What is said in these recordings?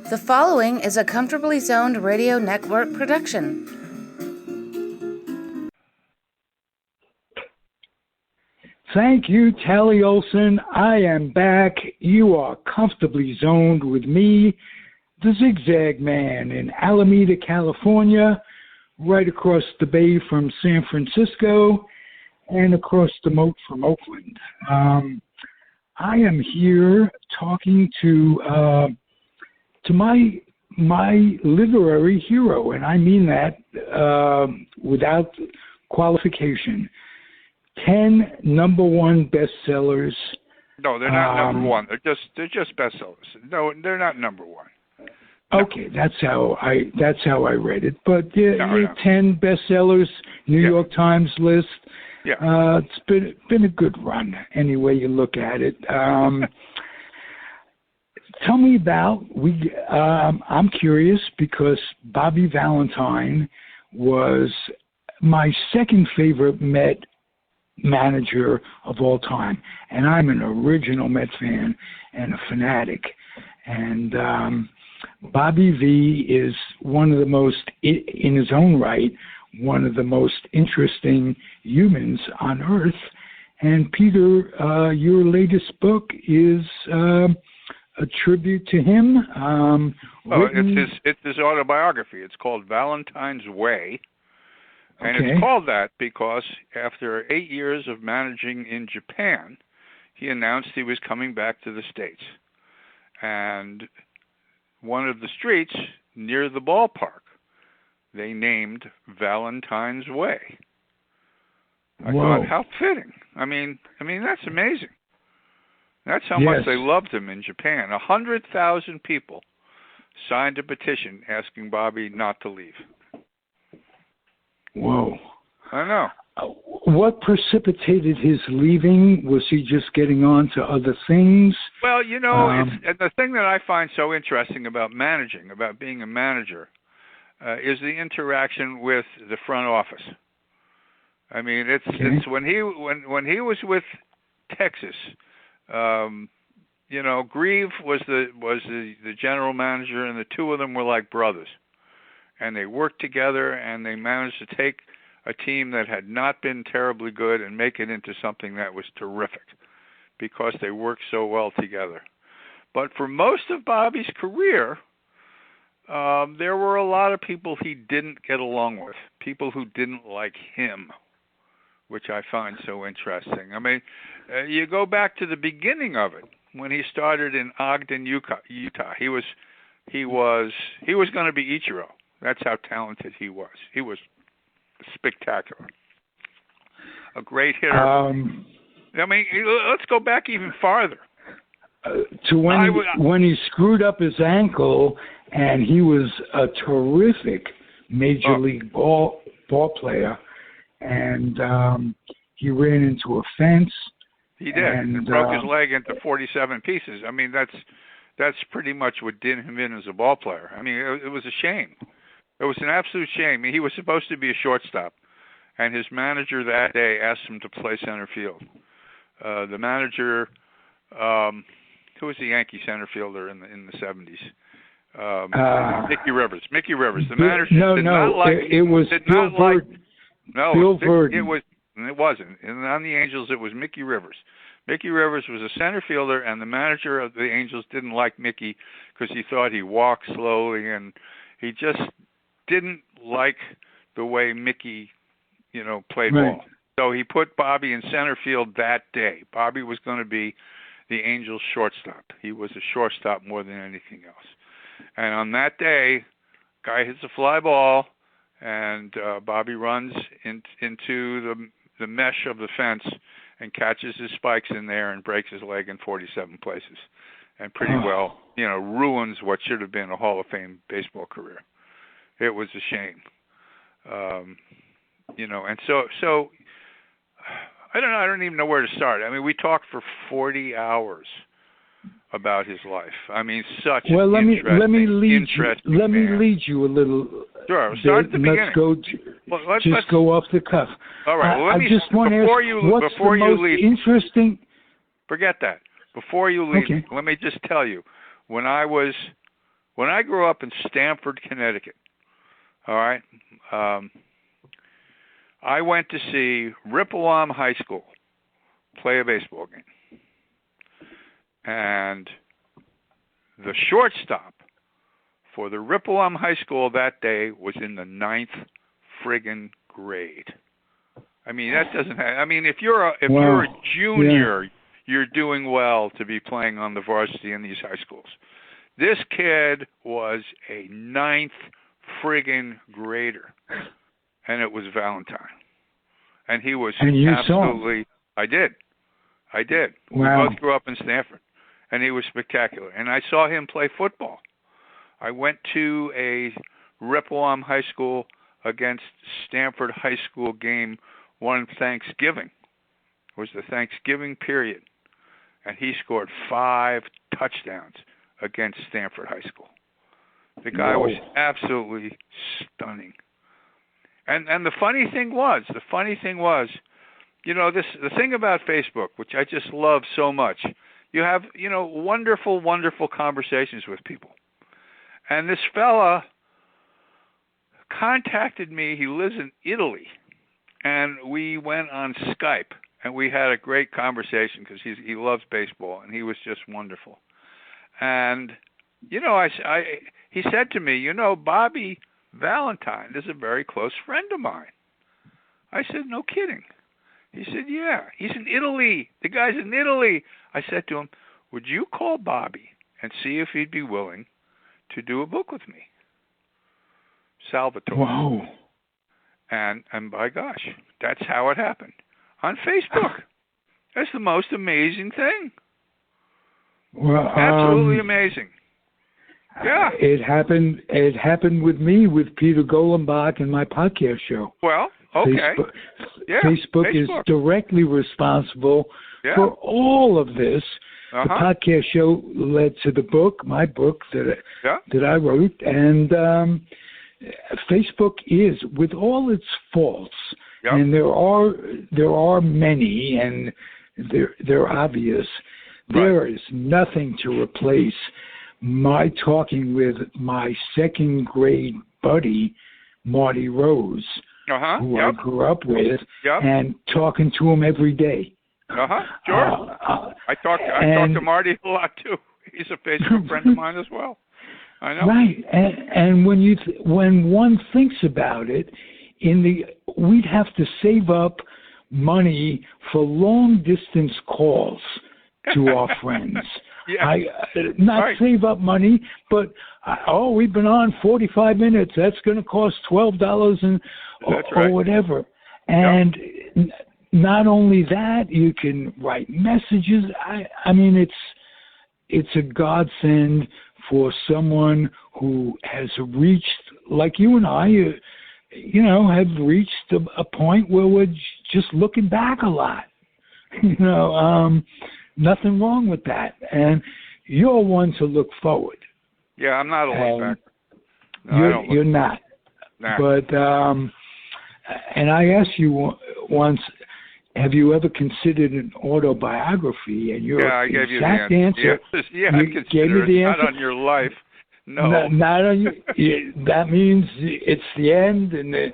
The following is a Comfortably Zoned Radio Network production. Thank you, Tally Olson. I am back. You are comfortably zoned with me, the Zig Zag Man, in Alameda, California, right across the bay from San Francisco and across the moat from Oakland. I am here talking to my literary hero, and I mean that without qualification. 10 number one bestsellers. No, they're not number one. They're just bestsellers. No, they're not number one. No. Okay, that's how I read it. But No. 10 bestsellers, New York Times list. Yeah. It's been a good run, any way you look at it. Tell me about I'm curious because Bobby Valentine was my second favorite Met manager of all time, and I'm an original Met fan and a fanatic. And Bobby V is one of the most, in his own right, one of the most interesting humans on Earth. And Peter, your latest book is a tribute to him. It's his autobiography. It's called Valentine's Way. And Okay. It's called that because after 8 years of managing in Japan, he announced he was coming back to the States. And one of the streets near the ballpark, they named Valentine's Way. I thought, how fitting. I mean, that's amazing. That's how much they loved him in Japan. 100,000 people signed a petition asking Bobby not to leave. Whoa. I know. What precipitated his leaving? Was he just getting on to other things? Well, and the thing that I find so interesting about managing, about being a manager, is the interaction with the front office. I mean, it's when he was with Texas, Grieve was the general manager, and the two of them were like brothers. And they worked together, and they managed to take a team that had not been terribly good and make it into something that was terrific because they worked so well together. But for most of Bobby's career, there were a lot of people he didn't get along with, people who didn't like him, which I find so interesting. I mean, you go back to the beginning of it when he started in Ogden, Utah. He was going to be Ichiro. That's how talented he was. He was spectacular. A great hitter. Let's go back even farther. To when he screwed up his ankle, and he was a terrific major league ball player, and he ran into a fence. He did, and broke his leg into 47 pieces. I mean, that's pretty much what did him in as a ball player. I mean, it was a shame. It was an absolute shame. He was supposed to be a shortstop, and his manager that day asked him to play center field. The manager, who was the Yankee center fielder in the 70s? Mickey Rivers. The manager did not like. It was Bill Verdon. No, Bill Verdon. It wasn't. And on the Angels, it was Mickey Rivers. Mickey Rivers was a center fielder, and the manager of the Angels didn't like Mickey because he thought he walked slowly, and he just didn't like the way Mickey, played ball. So he put Bobby in center field that day. Bobby was going to be the Angels' shortstop. He was a shortstop more than anything else. And on that day, guy hits a fly ball, and Bobby runs into the mesh of the fence and catches his spikes in there and breaks his leg in 47 places, and pretty well, ruins what should have been a Hall of Fame baseball career. It was a shame, and so I don't know. I don't even know where to start. I mean, we talked for 40 hours about his life. I mean, such well. Let me lead you a little. Sure. Start at the beginning. Let's go off the cuff. All right. Well, I just want to ask, what's the most interesting? Forget that. Before you leave, okay. Let me just tell you, when I was when I grew up in Stamford, Connecticut, all right, I went to see Rippleham High School play a baseball game. And the shortstop for the Rippleham High School that day was in the 9th friggin' grade. I mean, that doesn't have, I mean, if you're a junior, you're doing well to be playing on the varsity in these high schools. This kid was a 9th friggin' grader, and it was Valentine. And he was absolutely, I did. Wow. We both grew up in Stanford, and he was spectacular. And I saw him play football. I went to a Rippleham High School against Stanford High School game one Thanksgiving. It was the Thanksgiving period. And he scored 5 touchdowns against Stanford High School. The guy was absolutely stunning. And the funny thing was, you know, the thing about Facebook, which I just love so much, you have, you know, wonderful, wonderful conversations with people. And this fella contacted me. He lives in Italy. And we went on Skype, and we had a great conversation because he loves baseball, and he was just wonderful. And, you know, he said to me, you know, Bobby Valentine is a very close friend of mine. I said, no kidding. He said, yeah, he's in Italy. The guy's in Italy. I said to him, would you call Bobby and see if he'd be willing to do a book with me? Salvatore. Whoa. And by gosh, that's how it happened. On Facebook. That's the most amazing thing. Well, absolutely amazing. Yeah. It happened with me with Peter Golenbock and my podcast show. Well, okay. Facebook is directly responsible for all of this. The podcast show led to the book, my book that I wrote, and Facebook is, with all its faults, and there are many, and they're obvious. There is nothing to replace my talking with my second grade buddy, Marty Rose, who I grew up with, and talking to him every day. Sure. I talk to Marty a lot too. He's a Facebook friend of mine as well. I know. Right, and when one thinks about it, we'd have to save up money for long distance calls to our friends. Save up money, but we've been on 45 minutes. That's going to cost $12 or whatever. And not only that, you can write messages. I mean, it's a godsend for someone who has reached, like you and I, you know, have reached a point where we're just looking back a lot. You know, nothing wrong with that. And you're one to look forward. Yeah, I'm not a look back. No, you're not. Nah. But, and I asked you once, have you ever considered an autobiography? And your I gave you the answer. Yeah, I consider it. Not on your life. No. Not on your. That means it's the end, and this,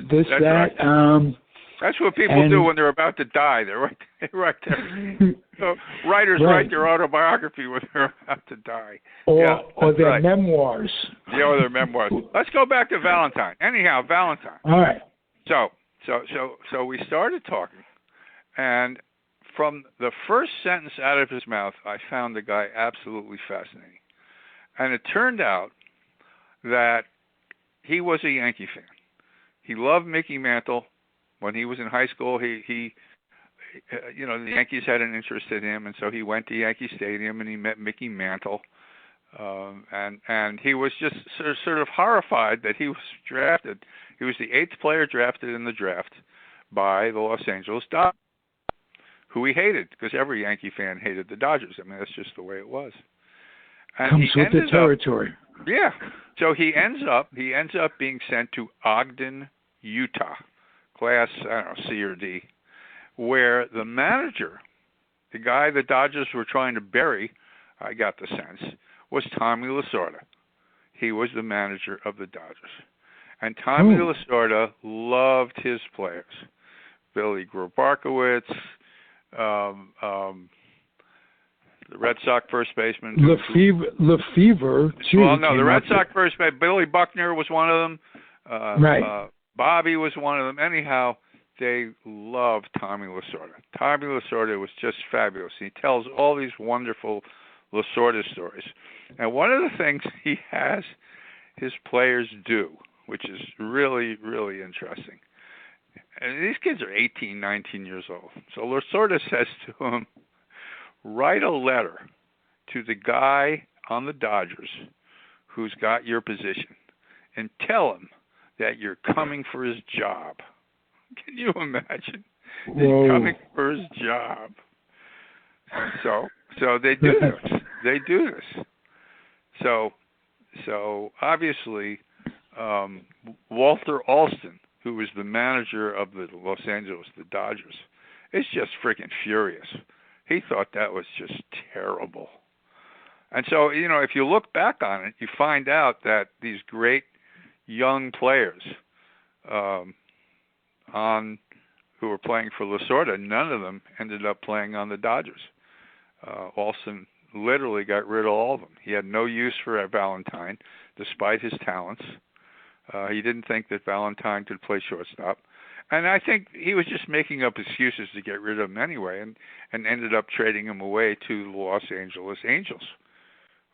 That's that. Right. That's what people do when they're about to die. They're right there. So writers write their autobiography when they're about to die. Or their memoirs. Yeah, or their memoirs. Let's go back to Valentine. Anyhow, Valentine. All right. So we started talking, and from the first sentence out of his mouth, I found the guy absolutely fascinating. And it turned out that he was a Yankee fan. He loved Mickey Mantle. When he was in high school, he you know, the Yankees had an interest in him, and so he went to Yankee Stadium and he met Mickey Mantle. And he was just sort of horrified that he was drafted. He was the 8th player drafted in the draft by the Los Angeles Dodgers, who he hated because every Yankee fan hated the Dodgers. I mean, that's just the way it was. And comes with the territory. So he ends up being sent to Ogden, Utah, class, I don't know, C or D, where the manager, the guy the Dodgers were trying to bury, I got the sense, was Tommy Lasorda, he was the manager of the Dodgers. And Tommy Lasorda loved his players. Billy Grabarkowitz, the Red Sox first baseman. Lefevre, too. Well, no, the Red Sox first baseman, Billy Buckner was one of them. Right. Bobby was one of them. Anyhow, they loved Tommy Lasorda. Tommy Lasorda was just fabulous. He tells all these wonderful Lasorda stories. And one of the things he has his players do, which is really, really interesting. And these kids are 18, 19 years old. So Lasorda says to him, write a letter to the guy on the Dodgers who's got your position and tell him that you're coming for his job. Can you imagine? He's coming for his job. So they do this. They do this. So obviously, Walter Alston, who was the manager of the Los Angeles, the Dodgers, is just freaking furious. He thought that was just terrible. And so, if you look back on it, you find out that these great young players who were playing for Lasorda, none of them ended up playing on the Dodgers. Alston literally got rid of all of them. He had no use for Valentine, despite his talents. He didn't think that Valentine could play shortstop. And I think he was just making up excuses to get rid of him anyway, and ended up trading him away to the Los Angeles Angels,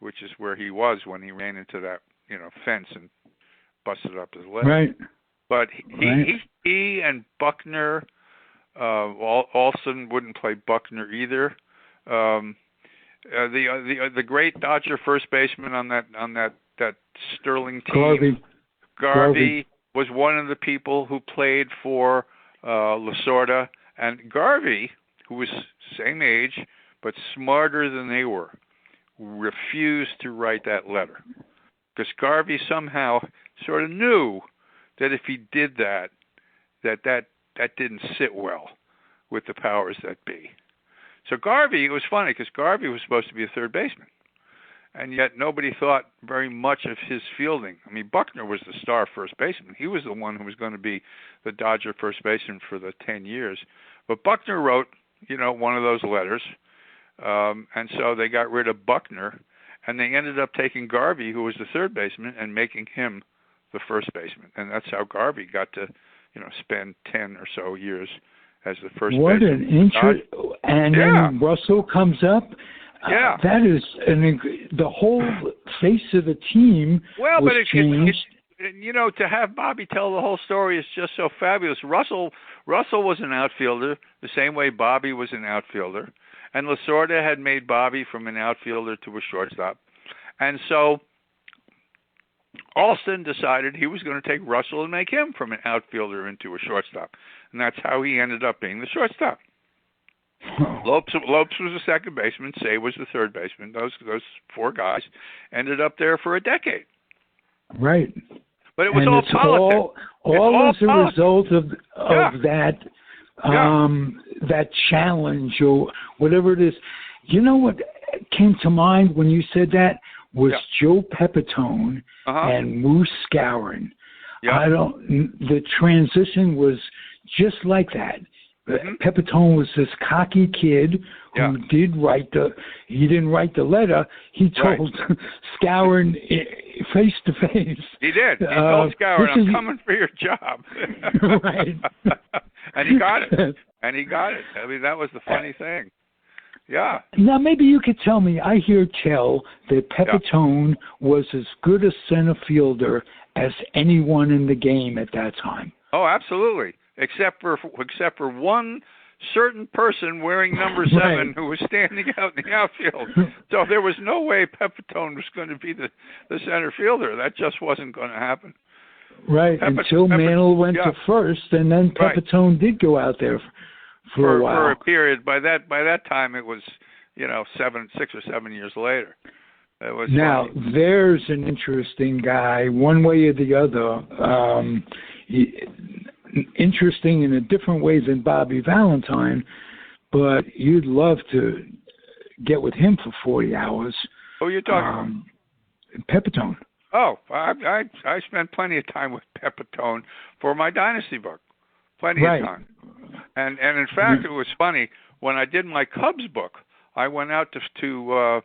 which is where he was when he ran into that, fence and busted up his leg. Right. But he and Buckner, Alston wouldn't play Buckner either. The great Dodger first baseman on that Sterling team, Garvey was one of the people who played for Lasorda, and Garvey, who was same age but smarter than they were, refused to write that letter because Garvey somehow sort of knew that if he did that didn't sit well with the powers that be. So Garvey, it was funny because Garvey was supposed to be a third baseman, and yet nobody thought very much of his fielding. I mean, Buckner was the star first baseman. He was the one who was going to be the Dodger first baseman for the 10 years. But Buckner wrote, one of those letters, and so they got rid of Buckner, and they ended up taking Garvey, who was the third baseman, and making him the first baseman. And that's how Garvey got to, spend 10 or so years as the first baseman. What an interest! And then Russell comes up. Yeah, that is the whole face of the team. Well, was but changed. To have Bobby tell the whole story is just so fabulous. Russell was an outfielder the same way Bobby was an outfielder, and Lasorda had made Bobby from an outfielder to a shortstop, and so Alston decided he was going to take Russell and make him from an outfielder into a shortstop, and that's how he ended up being the shortstop. Lopes was the second baseman. Say was the third baseman. Those four guys ended up there for a decade. Right. But it was all politics. All as a result of that that challenge or whatever it is. You know what came to mind when you said that was Joe Pepitone and Moose Skowron. Yeah. The transition was just like that. Pepitone was this cocky kid who didn't write the letter. He told Skowron face to face. He did. He told Skowron, I'm coming for your job. Right. And he got it. I mean, that was the funny thing. Yeah. Now, maybe you could tell me, I hear tell that Pepitone was as good a center fielder as anyone in the game at that time. Oh, absolutely. Except for one certain person wearing number 7 who was standing out in the outfield. So there was no way Pepitone was going to be the center fielder. That just wasn't going to happen. Right, until Mantle went to first, and then Pepitone did go out there for a while. For a period. By that time, it was 6 or 7 years later. It was now funny. There's an interesting guy, one way or the other. Interesting in a different way than Bobby Valentine, but you'd love to get with him for 40 hours. Oh, you're talking Pepitone. Oh, I spent plenty of time with Pepitone for my Dynasty book, plenty of time. And in fact, it was funny when I did my Cubs book. I went out to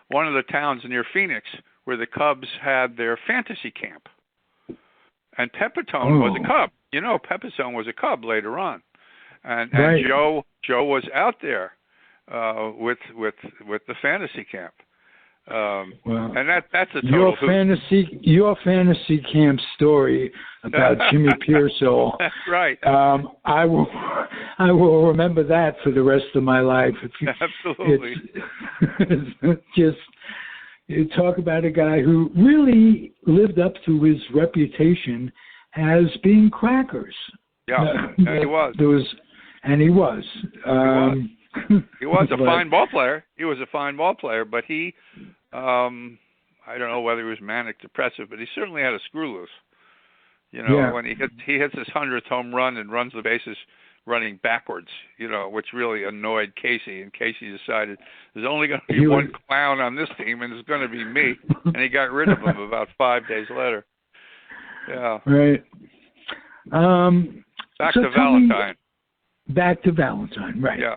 one of the towns near Phoenix where the Cubs had their fantasy camp, and Pepitone was a Cub. You know, Pepitone was a Cub later on, and Joe was out there with the fantasy camp. And that's a total your fantasy camp story about Jimmy Pearsall. That's right. I will remember that for the rest of my life. Absolutely. It's just, you talk about a guy who really lived up to his reputation as being crackers. Yeah, and he was. He was. He was a fine ball player. He was a fine ball player, but he, I don't know whether he was manic depressive, but he certainly had a screw loose. You know, when he hits his 100th home run and runs the bases running backwards, you know, which really annoyed Casey. And Casey decided there's only going to be one clown on this team, and it's going to be me. And he got rid of him about 5 days later. Yeah. Right. Back to Valentine. Back to Valentine, right? Yeah.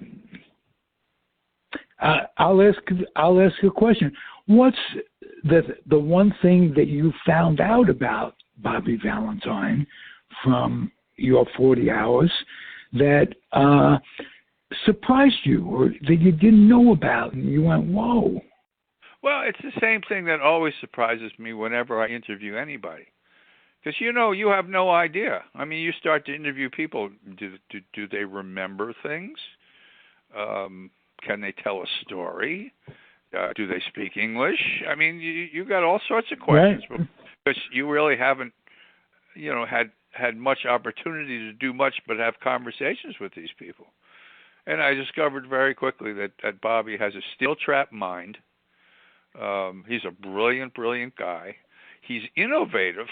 I'll ask a question. What's the one thing that you found out about Bobby Valentine from your 40 hours that surprised you, or that you didn't know about, and you went, "Whoa"? Well, it's the same thing that always surprises me whenever I interview anybody. Because, you know, you have no idea. I mean, you start to interview people. Do they remember things? Can they tell a story? Do they speak English? I mean, you got all sorts of questions. Right. Because you really haven't, you know, had much opportunity to do much but have conversations with these people. And I discovered very quickly that Bobby has a steel trap mind. He's a brilliant, brilliant guy. He's innovative.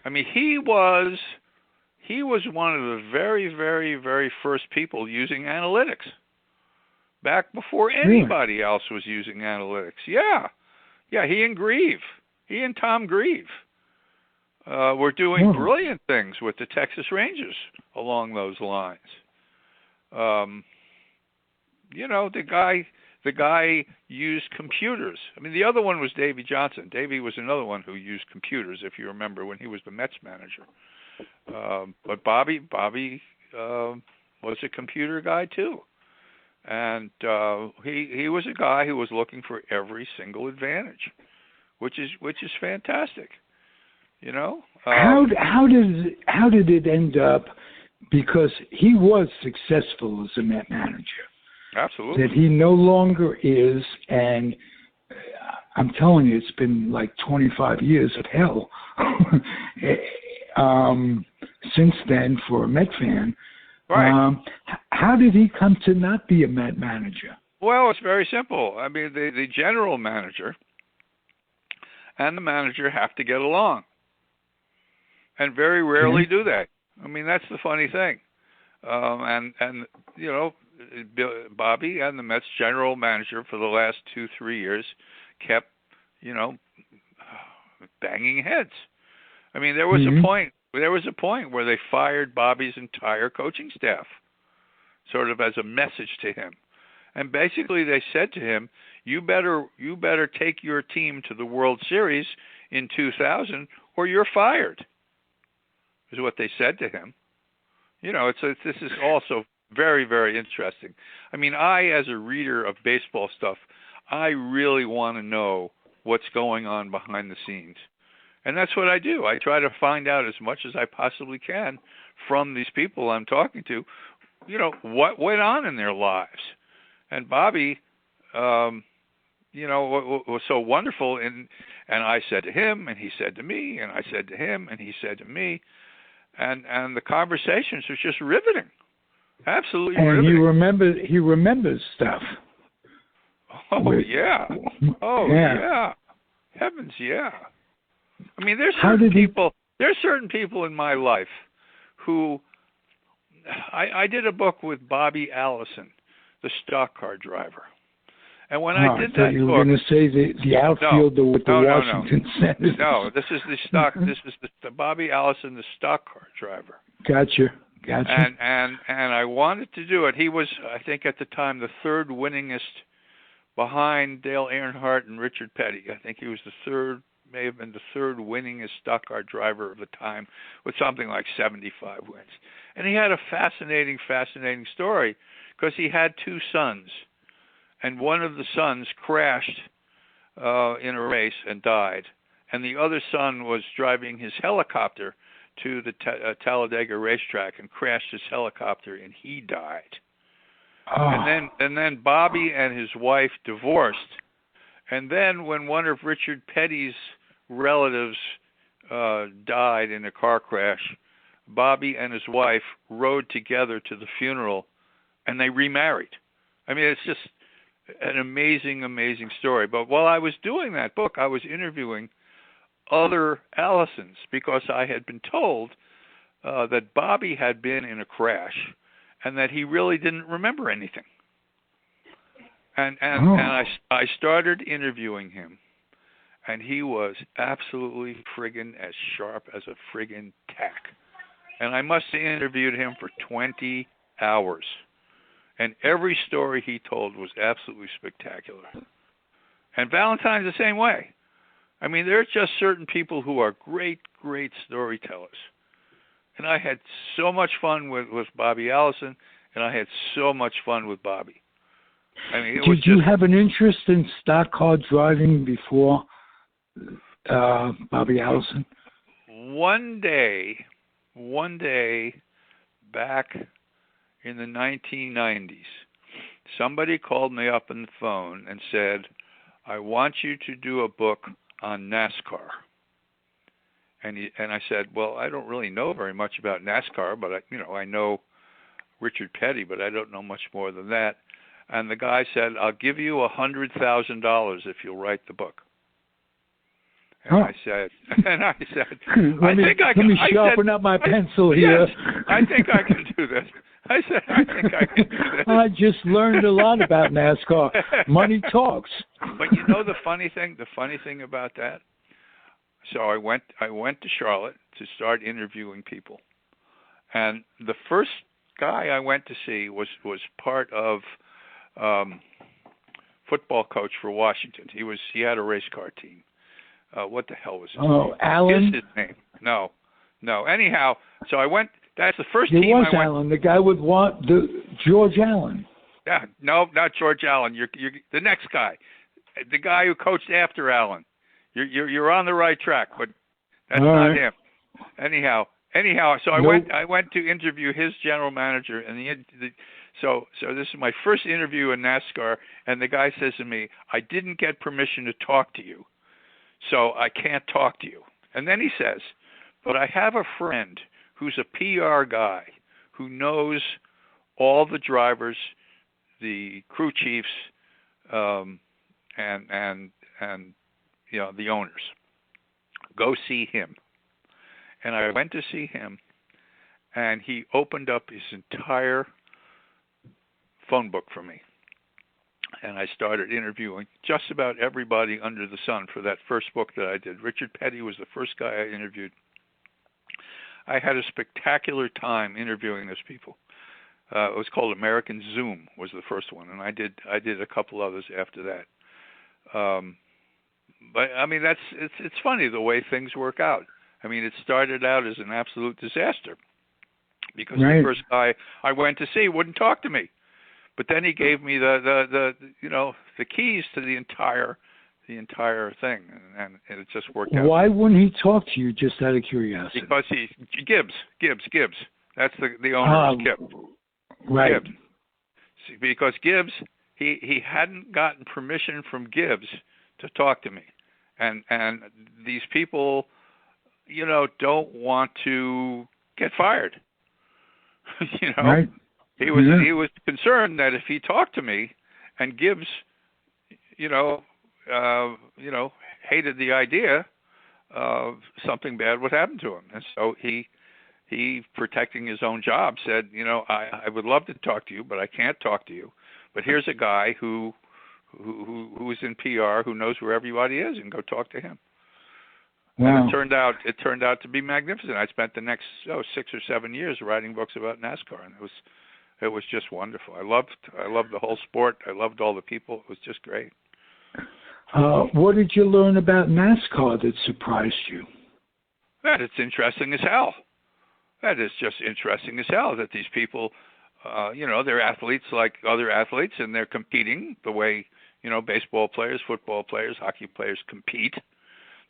I mean, he was one of the very, very, very first people using analytics back before anybody else was using analytics. Yeah, he and Tom Grieve were doing brilliant things with the Texas Rangers along those lines. You know, the guy used computers. I mean, the other one was Davey Johnson. Davey was another one who used computers, if you remember, when he was the Mets manager. But Bobby was a computer guy too, and he was a guy who was looking for every single advantage, which is fantastic. You know, how did it end up? Because he was successful as a Met manager. Absolutely. That he no longer is, and I'm telling you, it's been like 25 years of hell since then for a Met fan. Right. How did he come to not be a Met manager? Well, it's very simple. I mean, the general manager and the manager have to get along, and very rarely do they. I mean, that's the funny thing. And you know, Bobby and the Mets general manager for the last 2-3 years kept, you know, banging heads. I mean, there was a point where they fired Bobby's entire coaching staff, sort of as a message to him. And basically they said to him, you better take your team to the World Series in 2000 or you're fired, is what they said to him. You know, this is also very, very interesting. I mean, as a reader of baseball stuff, I really want to know what's going on behind the scenes. And that's what I do. I try to find out as much as I possibly can from these people I'm talking to, you know, what went on in their lives. And Bobby, you know, was so wonderful. And I said to him, and he said to me, and I said to him, and he said to me. And the conversations was just riveting. Absolutely riveting. And he remembers stuff. Oh, yeah. Oh, yeah. Heavens, yeah. I mean, there's certain people in my life who I did a book with Bobby Allison, the stock car driver. And when I did I thought that you were book, going to say the outfielder with the Washington Senators. No, this is the stock. This is the Bobby Allison, the stock car driver. Gotcha. And I wanted to do it. He was, I think, at the time, the third winningest behind Dale Earnhardt and Richard Petty. I think he was the third, may have been the third winningest stock car driver of the time, with something like 75 wins. And he had a fascinating story, because he had two sons, and one of the sons crashed in a race and died, and the other son was driving his helicopter to the Talladega racetrack and crashed his helicopter, and he died. Oh. And then Bobby and his wife divorced, and then when one of Richard Petty's relatives died in a car crash, Bobby and his wife rode together to the funeral, and they remarried. I mean, it's just an amazing story. But while I was doing that book, I was interviewing other Allisons, because I had been told that Bobby had been in a crash and that he really didn't remember anything. And I started interviewing him, and he was absolutely friggin' as sharp as a friggin' tack. And I must have interviewed him for 20 hours. And every story he told was absolutely spectacular. And Valentine's the same way. I mean, there are just certain people who are great storytellers. And I had so much fun with Bobby Allison, and I had so much fun with Bobby. I mean, Did you have an interest in stock car driving before Bobby Allison? One day, back in the 1990s, somebody called me up on the phone and said, I want you to do a book on NASCAR. And I said, well, I don't really know very much about NASCAR, but I know Richard Petty, but I don't know much more than that. And the guy said, I'll give you $100,000 if you'll write the book. And I said, let me sharpen up my pencil here. Yes, I think I can do this. I said, I think I can do this. I just learned a lot about NASCAR. Money talks. But you know the funny thing about that? So I went to Charlotte to start interviewing people. And the first guy I went to see was part of football coach for Washington. He had a race car team. What the hell was his name? Oh, Allen? His name. No. Anyhow, so I went. That's the first team I went. Allen, the guy with George Allen. Yeah, no, not George Allen. You're the next guy, the guy who coached after Allen. You're on the right track, but that's not him. Anyhow, so I went to interview his general manager, and so this is my first interview in NASCAR, and the guy says to me, I didn't get permission to talk to you, so I can't talk to you. And then he says, but I have a friend who's a PR guy who knows all the drivers, the crew chiefs, and the owners. Go see him. And I went to see him, and he opened up his entire phone book for me. And I started interviewing just about everybody under the sun for that first book that I did. Richard Petty was the first guy I interviewed. I had a spectacular time interviewing those people. It was called American Zoom was the first one, and I did a couple others after that. But I mean, it's funny the way things work out. I mean, it started out as an absolute disaster because the first guy I went to see wouldn't talk to me, but then he gave me the keys to the entire thing, and it just worked out. Why wouldn't he talk to you? Just out of curiosity. Because Gibbs. That's the owner. Gibbs. Right. Gibbs. See, because Gibbs, he hadn't gotten permission from Gibbs to talk to me, and these people, don't want to get fired. Right. He was concerned that if he talked to me, and Gibbs, hated the idea, something bad would happen to him, and so he protecting his own job said, I would love to talk to you, but I can't talk to you. But here's a guy who who's in PR, who knows where everybody is, and go talk to him. Wow. And it turned out to be magnificent. I spent the next 6 or 7 years writing books about NASCAR, and it was just wonderful. I loved the whole sport. I loved all the people. It was just great. What did you learn about NASCAR that surprised you? That it's interesting as hell. That is just interesting as hell that these people, they're athletes like other athletes, and they're competing the way, baseball players, football players, hockey players compete.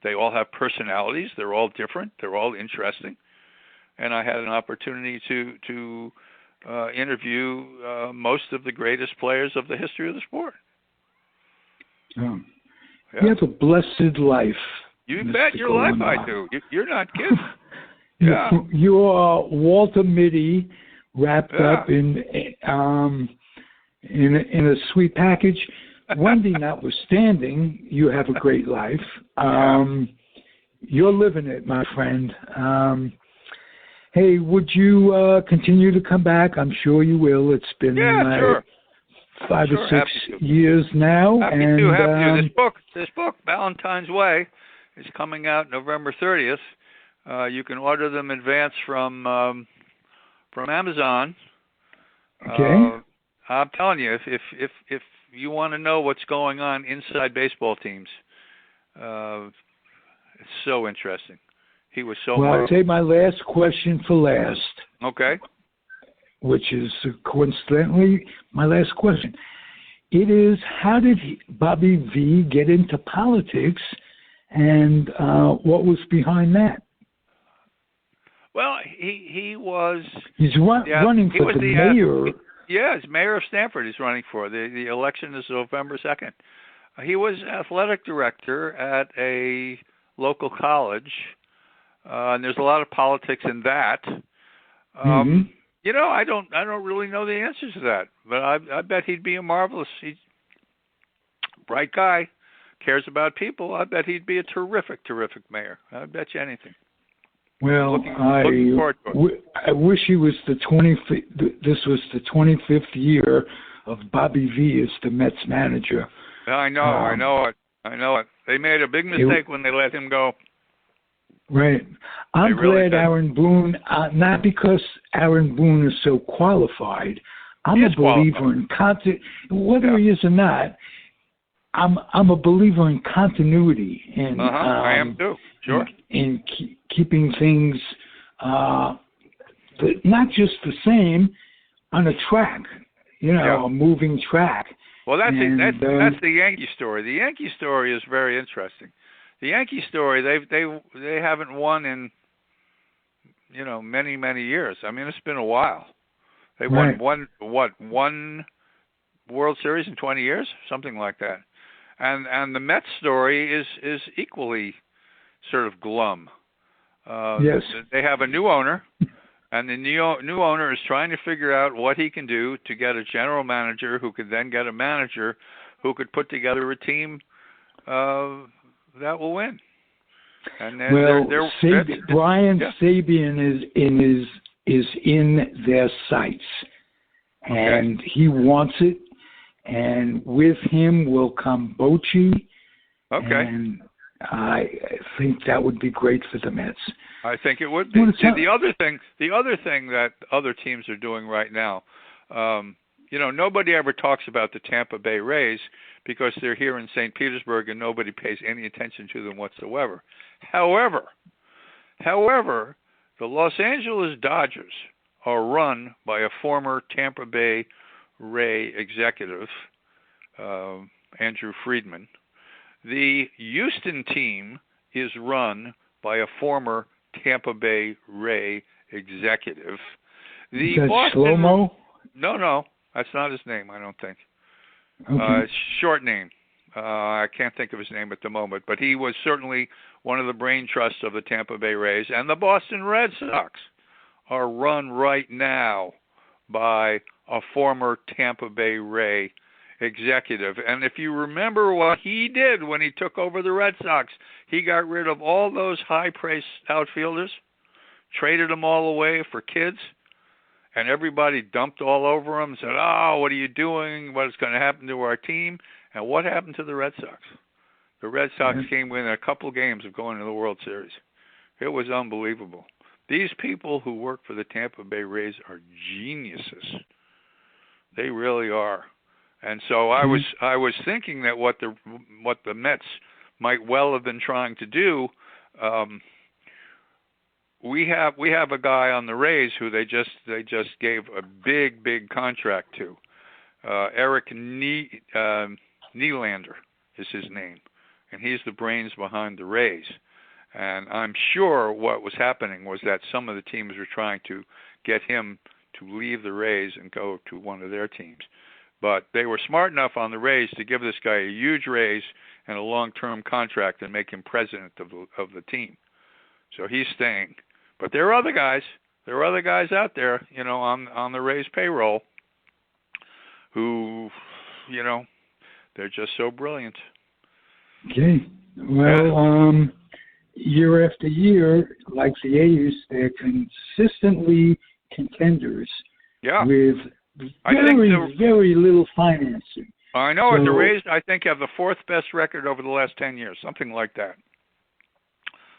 They all have personalities. They're all different. They're all interesting. And I had an opportunity to interview most of the greatest players of the history of the sport. Oh. Yeah. You have a blessed life. You Mr. bet your life Golenbock. I do. You're not kidding. Yeah. You are Walter Mitty wrapped up in a sweet package. Wendy notwithstanding, you have a great life. You're living it, my friend. Hey, would you continue to come back? I'm sure you will. It's been sure. 5 or 6 years now. Happy to. This book, Valentine's Way, is coming out November 30th. You can order them in advance from Amazon. Okay. I'm telling you, if you want to know what's going on inside baseball teams, it's so interesting. He was so. Well, I'll take my last question for last. Okay. Which is coincidentally my last question. It is, how did Bobby V get into politics, and what was behind that? Well, he was. He's running for the mayor. He's mayor of Stamford. He's running for. The election is November 2nd. He was athletic director at a local college, and there's a lot of politics in that. I don't really know the answers to that, but I bet he'd be he's bright guy, cares about people. I bet he'd be a terrific mayor. I bet you anything. Well, looking I wish he was this was the 25th year of Bobby V as the Mets manager. I know it. They made a big mistake when they let him go. Right. I'm glad Aaron Boone, not because Aaron Boone is so qualified. I'm a believer in whether he is or not. I'm a believer in continuity, and I am too. Sure. In keeping things not just the same on a track, a moving track. Well, that's the Yankee story. The Yankee story is very interesting. The Yankee story, they haven't won in many years. I mean, it's been a while. They won one World Series in 20 years, something like that. And the Mets story is equally sort of glum. Yes. They have a new owner, and the new owner is trying to figure out what he can do to get a general manager who could then get a manager who could put together a team that will win. And Brian Sabian is in their sights, and he wants it. And with him will come Bochy. Okay. And I think that would be great for the Mets. I think it would be. The other thing that other teams are doing right now, nobody ever talks about the Tampa Bay Rays because they're here in St. Petersburg and nobody pays any attention to them whatsoever. However, the Los Angeles Dodgers are run by a former Tampa Bay Ray executive, Andrew Friedman. The Houston team is run by a former Tampa Bay Ray executive. Is that Shlomo? No, that's not his name, I don't think. Okay. It's a short name. I can't think of his name at the moment, but he was certainly one of the brain trusts of the Tampa Bay Rays. And the Boston Red Sox are run right now by a former Tampa Bay Ray executive. And if you remember what he did when he took over the Red Sox, he got rid of all those high-priced outfielders, traded them all away for kids, and everybody dumped all over him and said, "Oh, what are you doing? What is going to happen to our team?" And what happened to the Red Sox? The Red Sox came within a couple games of going to the World Series. It was unbelievable. These people who work for the Tampa Bay Rays are geniuses. They really are. And so I was thinking that what the Mets might well have been trying to do. We have a guy on the Rays who they just gave a big contract to. Eric Nylander is his name, and he's the brains behind the Rays. And I'm sure what was happening was that some of the teams were trying to get him to leave the Rays and go to one of their teams. But they were smart enough on the Rays to give this guy a huge raise and a long-term contract and make him president of the team. So he's staying. But there are other guys. There are other guys out there, on the Rays payroll who, they're just so brilliant. Okay. Well, year after year, like the A's, they're consistently contenders with very little financing. I know. So, the Rays, I think, have the fourth best record over the last 10 years, something like that.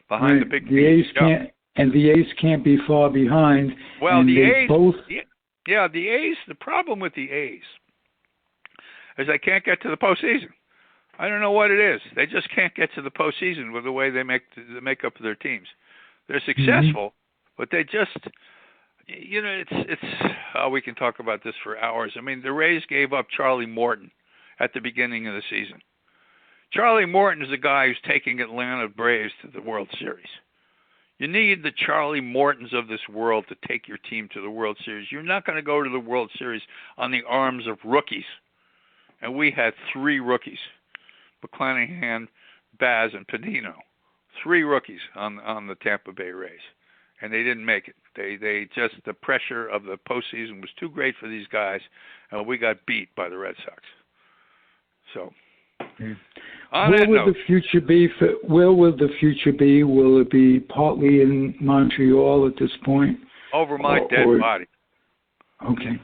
Behind the big A's can't. And the A's can't be far behind. Well, the A's, the A's, the problem with the A's is they can't get to the postseason. I don't know what it is. They just can't get to the postseason with the way they make the makeup of their teams. They're successful, but they just, we can talk about this for hours. I mean, the Rays gave up Charlie Morton at the beginning of the season. Charlie Morton is the guy who's taking Atlanta Braves to the World Series. You need the Charlie Mortons of this world to take your team to the World Series. You're not going to go to the World Series on the arms of rookies. And we had 3 rookies, McClanahan, Baz, and Pedino. 3 rookies on the Tampa Bay Rays. And they didn't make it. They just, the pressure of the postseason was too great for these guys, and we got beat by the Red Sox. So... Where will the future be? Where will the future be? Will it be partly in Montreal at this point? Over my dead body. Okay.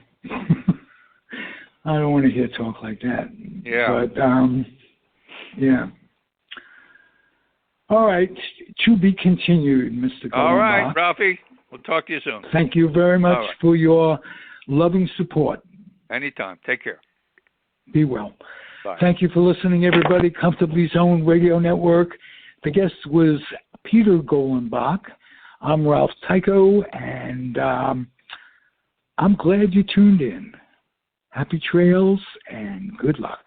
I don't want to hear talk like that. Yeah. But, yeah. All right. To be continued, Mr. Golenbock. All right, Ralphie. We'll talk to you soon. Thank you very much for your loving support. Anytime. Take care. Be well. Bye. Thank you for listening, everybody. Comfortably Zoned Radio Network. The guest was Peter Golenbock. I'm Ralph Tycho, and I'm glad you tuned in. Happy trails and good luck.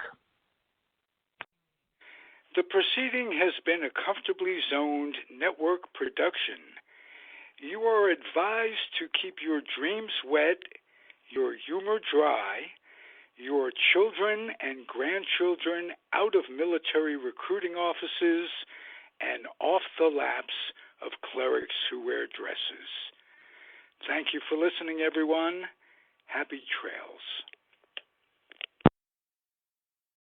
The proceeding has been a Comfortably Zoned Network production. You are advised to keep your dreams wet, your humor dry, your children and grandchildren out of military recruiting offices and off the laps of clerics who wear dresses. Thank you for listening, everyone. Happy trails.